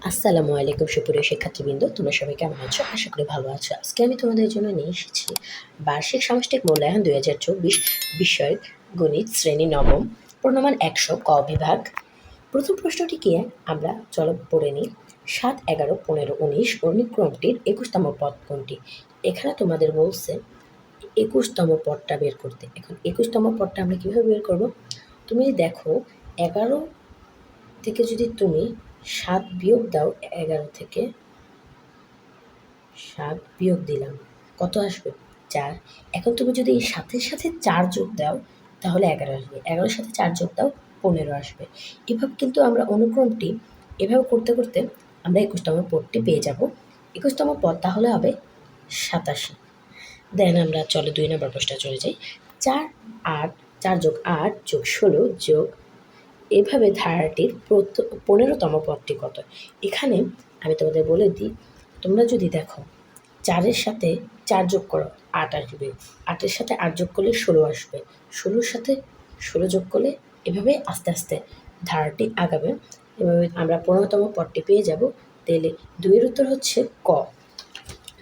আসসালামু আলাইকুম সুপ্রিয় শিক্ষার্থীবৃন্দ, তোমরা সবাই কেমন আছো? আশা করি ভালো আছো। আজকে আমি তোমাদের জন্য নিয়ে এসেছি বার্ষিক সামষ্টিক মূল্যায়ন 2024 বিষয় গণিত শ্রেণী নবম, প্রণমান 100 ক বিভাগ। প্রথম প্রশ্নটিকে আমরা চলো পড়ে নিই। 7, 11, 15, 19 অনুক্রমটির 21তম পদ কোনটি? এখানে তোমাদের বলছে 21তম পদটা বের করতে। এখন 21তম পদটা আমরা কীভাবে বের করব? তুমি দেখো 11 থেকে যদি তুমি 7 বিয়োগ দাও, 11 থেকে 7 বিয়োগ দিলাম, কত আসবে? 4। এখন তুমি যদি এই সাথে সাথে 4 যোগ দাও তাহলে 11 আসবে। 11-এর সাথে 4 যোগ দাও, 15 আসবে। এভাবে কিন্তু আমরা অনুক্রমটি এভাবে করতে করতে আমরা 21তম পদটি পেয়ে যাব। 21তম পদ তাহলে হবে 87। দেন আমরা চলো 2 নম্বর প্রশ্নে চলে যাই। 4, 8, 4 যোগ 8 যোগ 16 যোগ এভাবে ধারাটির 15তম পদটি কত? এখানে আমি তোমাদের বলে দিই, তোমরা যদি দেখো 4-এর সাথে 4 যোগ করো 8 আসবে, 8-এর সাথে 8 যোগ করলে 16 আসবে, 16-র সাথে 16 যোগ করলে এভাবে আস্তে আস্তে ধারাটি আগাবে। এভাবে আমরা 15তম পদটি পেয়ে যাব। তাহলে 2-এর উত্তর হচ্ছে ক।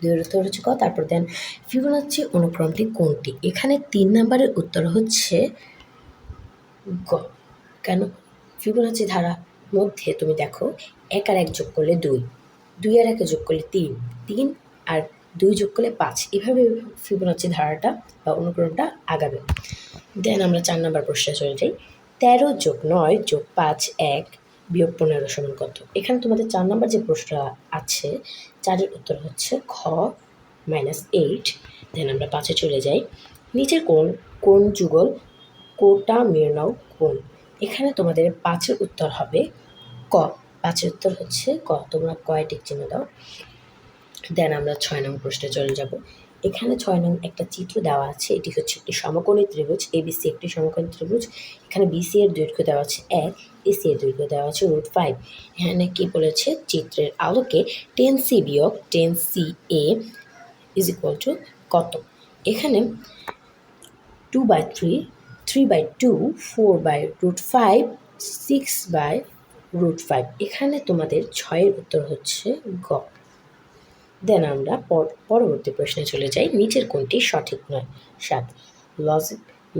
2-এর উত্তর হচ্ছে ক। তারপর দেন ফিবোনাচ্চি অনুক্রমটি কোনটি? এখানে 3 নম্বরের উত্তর হচ্ছে গ। কেন? ফিবোনাচি ধারা মধ্যে তুমি দেখো 1 আর 1 যোগ করলে 2, 2 আর 1 যোগ করলে 3, 3 আর 2 যোগ করলে 5, এভাবে ফিবোনাচি ধারাটা বা অনুক্রমটা আগাবে। দেন আমরা 4 নম্বর প্রশ্নে চলে যাই। 13 যোগ 9 যোগ 5 1 বিয়োগ 15 সমান কত? এখানে তোমাদের 4 নম্বর যে প্রশ্নটা আছে, 4-এর উত্তর হচ্ছে খ -8। দেন আমরা 5-এ চলে যাই। নিচের কোন যুগল কোটামির্নয় কোণ? এখানে তোমাদের 5-এর উত্তর হবে ক। 5-এর উত্তর হচ্ছে ক। তোমরা কয় টিক চিহ্ন দাও। দেন আমরা 6 নং প্রশ্নে চলে যাব। এখানে 6 নং একটা চিত্র দেওয়া আছে। এটি হচ্ছে একটি সমকোণী ত্রিভুজ। ABC একটি সমকোণী ত্রিভুজ। এখানে BC এর দৈর্ঘ্য দেওয়া আছে 1, AC এর দৈর্ঘ্য দেওয়া আছে √5। এখানে কি বলেছে? চিত্রের আলোকে 10C বিয়োগ 10CA = কত? এখানে 2/3, 3/2, 4/5, 6/5। এখানে তোমাদের 6-এর উত্তর হচ্ছে গ। দেন আমরা পরবর্তী প্রশ্নে চলে যাই। নিচের কোনটি সঠিক নয়? 7,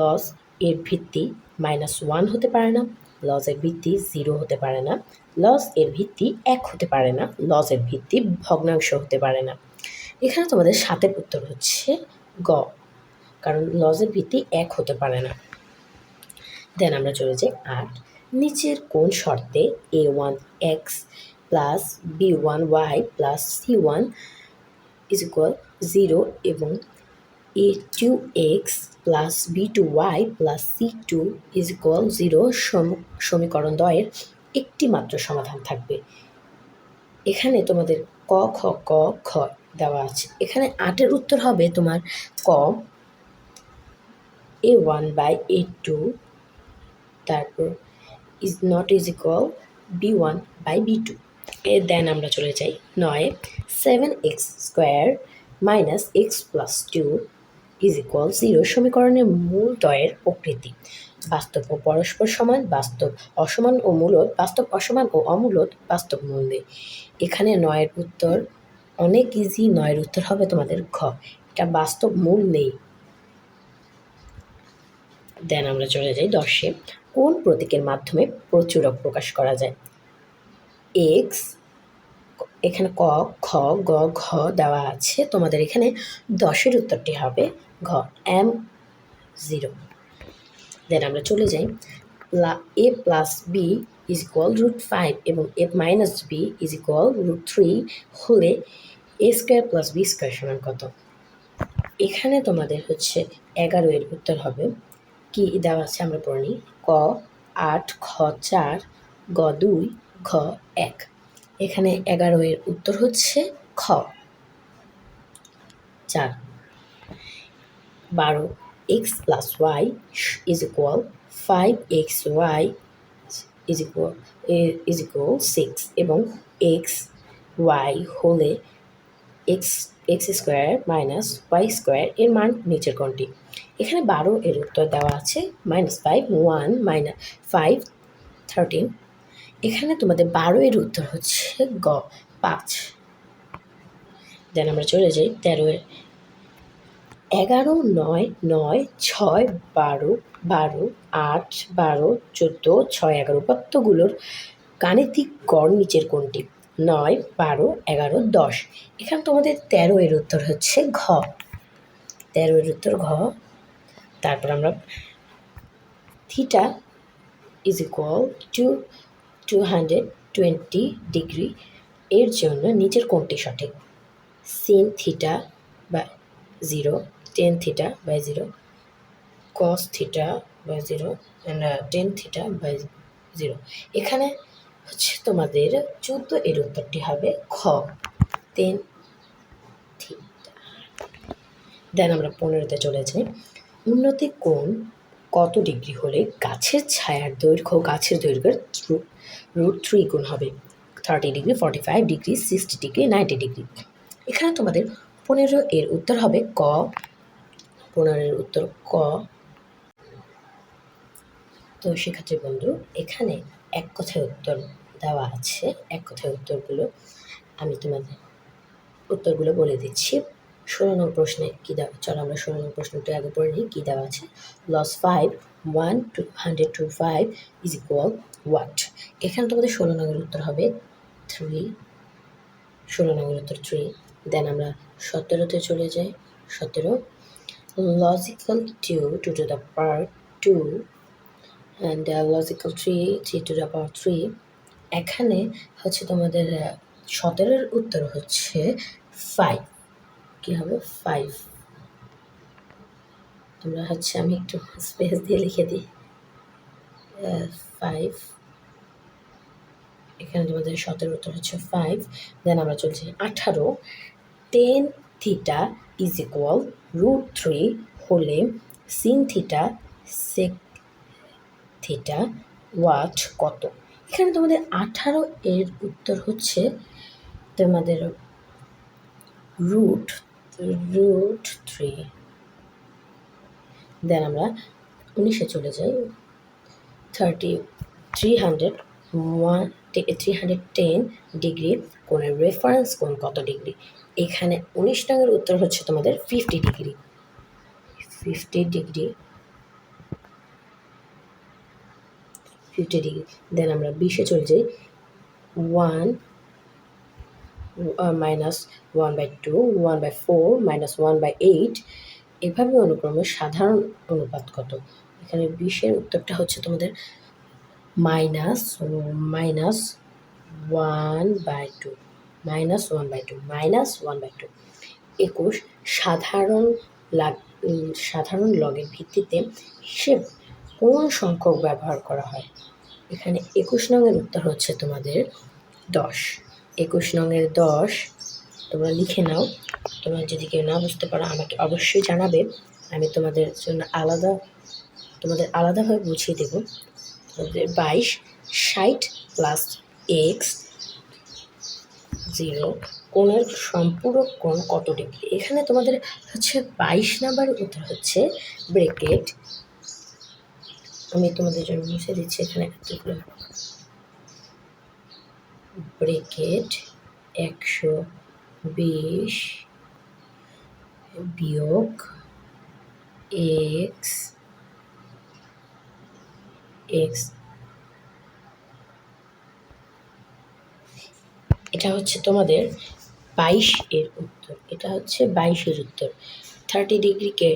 লজ এর ভিত্তি -1 হতে পারে না, লজ এর ভিত্তি 0 হতে পারে না, লজ এর ভিত্তি 1 হতে পারে না, লজ এর ভিত্তি ভগ্নাংশ হতে পারে না। এখানে তোমাদের 7-এর উত্তর হচ্ছে গ, কারণ লজের ভিত্তি 1 হতে পারে না। দেন আমরা চলে যাই 8। নিচের কোন শর্তে a1x plus b1y plus c1 = 0 এবং a2x plus b2y plus c2 = 0 সমীকরণ দ্বয়ের একটি মাত্র সমাধান থাকবে? এখানে তোমাদের ক খ ক খ দেওয়া আছে। এখানে 8-এর উত্তর হবে তোমার ক, a1/a2, তারপর b1/b2। দেন আমরা চলে যাই 9। 7x² - x + 2 = 0 সমীকরণের মূল দ্বয়ের প্রকৃতি। বাস্তব ও পরস্পর সমান, বাস্তব অসমান ও মূলদ, বাস্তব অসমান ও অমূলদ, বাস্তব মূল নেই। এখানে 9-এর উত্তর অনেক ইজি। 9-এর উত্তর হবে তোমাদের ঘ, এটা বাস্তব মূল নেই। দেন আমরা চলে যাই 10-এ। কোন প্রতীকের মাধ্যমে প্রচুরক প্রকাশ করা যায়? এক্স, এখানে ক খ গ ঘ দেওয়া আছে। তোমাদের এখানে 10-এর উত্তরটি হবে ঘ, m0। দেন আমরা চলে যাই a প্লাস বি = এবং a মাইনাস বি = হলে a² + b² সমান কত? এখানে তোমাদের হচ্ছে 11-এর উত্তর হবে কি দেওয়া আছে আমরা পড়ে নিই। ক 8, খ 4, গ 2, ঘ 1। এখানে 11-এর উত্তর হচ্ছে খ 4। 12x + y = 5xy = 6 এবং xy হলে x² - y² এর মান নিচের কোনটি? এখানে 12-এর উত্তর দেওয়া আছে -5, 1, -5, 13। এখানে তোমাদের 12 এর উত্তর হচ্ছে গ 5। দেন আমরা চলে যাই 13 11 9 9 6 12 12 8 12 14 6 11 উপাত্তগুলোর গাণিতিক গড় নিচের কোনটি? 9 12 11 10। এখানে তোমাদের 13 এর উত্তর হচ্ছে ঘ। 13 এর উত্তর ঘ। তারপর আমরা theta is equal to 220 degree এর জন্য নিচের কোনটি সঠিক? sin theta by 0, tan theta by 0, cos theta by 0 and tan theta by 0। এখানে হচ্ছে তোমাদের 14 এর উত্তরটি হবে খ, tan থিটা। দেন আমরা 15তে চলে যাই। উন্নতি কোণ কত ডিগ্রি হলে গাছের ছায়ার দৈর্ঘ্য গাছের দৈর্ঘ্যের √3 গুণ হবে? 30 ডিগ্রি, 45 ডিগ্রি, 60 ডিগ্রি, 90 ডিগ্রি। এখানে তোমাদের 15 এর উত্তর হবে ক। 15 এর উত্তর ক। তো শিক্ষার্থী বন্ধু, এখানে এক কথায় উত্তর দেওয়া আছে। এক কথায় উত্তরগুলো আমি তোমাদের উত্তরগুলো বলে দিচ্ছি। 16 নং প্রশ্নে কী দেওয়া? চলো আমরা 16 নং প্রশ্নটি আগে পড়ে নিই। কী দেওয়া আছে? Loss 5 1 200 to 5 is equal what? এখানে তোমাদের 16 নংয়ের উত্তর হবে 3। 16 নংয়ের উত্তর 3। দেন আমরা 17তে চলে যাই। 17 logical 2 2 to the power 2 and logical 3 3 to the power 3। এখানে হচ্ছে তোমাদের 17-এর উত্তর হচ্ছে 5। কী হবে? 5। তোমরা হচ্ছে আমি একটু স্পেস দিয়ে লিখে দিই 5। এখানে তোমাদের 17-এর উত্তর হচ্ছে 5। দেন আমরা চলছি 18 tan থিটা ইজ ইকুয়াল √3 হলে sin theta sec theta what কত? এখানে তোমাদের 18 এর উত্তর হচ্ছে তোমাদের √3। দেন আমরা 19-এ চলে যাই। 310 ডিগ্রি কোণের রেফারেন্স কোণ কত ডিগ্রি? এখানে 19 নংয়ের উত্তর হচ্ছে তোমাদের 50 ডিগ্রি। 50 ডিগ্রি। দেন আমরা 20-এ চলে যাই। 1 -1/2 1/4 -1/8 এভাবে অনুক্রমে সাধারণ অনুপাত কত? এখানে 20-এর উত্তরটা হচ্ছে তোমাদের -1/2 -1/2 21 সাধারণ লগের ভিত্তিতে হিসেব কোন সংখ্যক ব্যবহার করা হয়? এখানে 21 নংয়ের উত্তর হচ্ছে তোমাদের 10। 21 নংয়ের 10 তোমরা লিখে নাও। তোমরা যদি কেউ না বুঝতে পারো আমাকে অবশ্যই জানাবে, আমি তোমাদের জন্য আলাদাভাবে বুঝিয়ে দেব। 22 60 প্লাস এক্স 0 কোণের সম্পূরক কোণ কত ডিগ্রি? এখানে তোমাদের হচ্ছে 22 নাম্বার উত্তর হচ্ছে ব্রেকেট। আমি তোমাদের জন্য মুছে দিচ্ছি এখানে এতগুলো ব্রেকেট 120 বিয়োগ এক্স এটা হচ্ছে তোমাদের 22 এর উত্তর। এটা হচ্ছে 22 এর উত্তর। 30 ডিগ্রিকে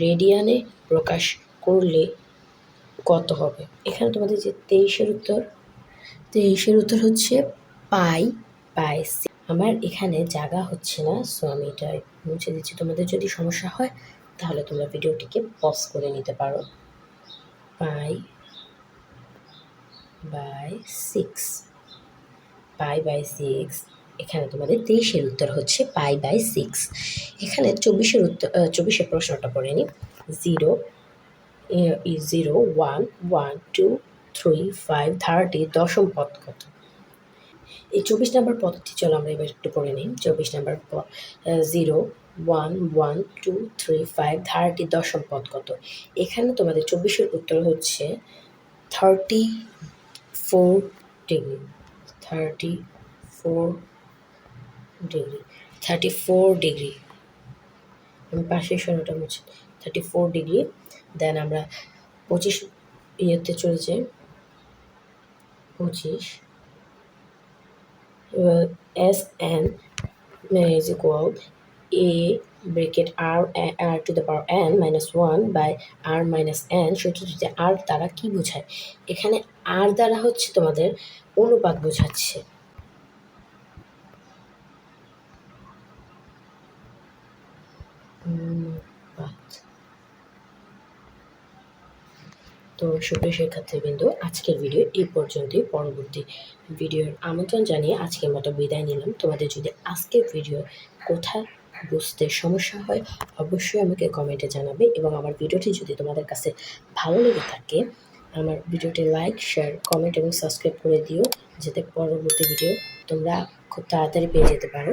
রেডিয়ানে প্রকাশ করলে কত হবে? এখানে তোমাদের যে 23-এর উত্তর হচ্ছে π/6। আমার এখানে জায়গা হচ্ছে না, সো আমি এটা মুছে দিচ্ছি। তোমাদের যদি সমস্যা হয় তাহলে তোমরা ভিডিওটিকে পজ করে নিতে পারো। π/6 এখানে তোমাদের 23-এর উত্তর হচ্ছে π/6। এখানে 24-এর প্রশ্নটা পড়ে নিই। 0 1 1 2 3 5 30 দশম পদ কত? এই 24 নম্বর পদটি চলো আমরা এবার একটু পড়ে নিই। 24 নম্বর 0 1 1 2 3 5 30 দশম পদ কত? এখানে তোমাদের 24-এর উত্তর হচ্ছে 4 ডিগ্রি 34 ডিগ্রি 34 ডিগ্রি আমি পাশের সরোটা মুছি 34 ডিগ্রি। দেন আমরা 25 ইয়েতে চলে যাই 25 SN is equal a bracket r to the power n minus 1 by r minus n সূত্রটিতে r দ্বারা কি বোঝায়? এখানে r দ্বারা হচ্ছে তোমাদের অনুপাত বোঝাচ্ছে। তো সুপ্রিয় শিক্ষার্থীবৃন্দ, আজকের ভিডিও এই পর্যন্তই। পরবর্তী ভিডিওর আমন্ত্রণ জানিয়ে আজকের মতো বিদায় নিলাম। তোমাদের যদি আজকের ভিডিও কোথায় বুঝতে সমস্যা হয় অবশ্যই আমাকে কমেন্টে জানাবে, এবং আমার ভিডিওটি যদি তোমাদের কাছে ভালো লেগে থাকে আমার ভিডিওটি লাইক, শেয়ার, কমেন্ট এবং সাবস্ক্রাইব করে দিও, যাতে পরবর্তী ভিডিও তোমরা খুব তাড়াতাড়ি পেয়ে যেতে পারো।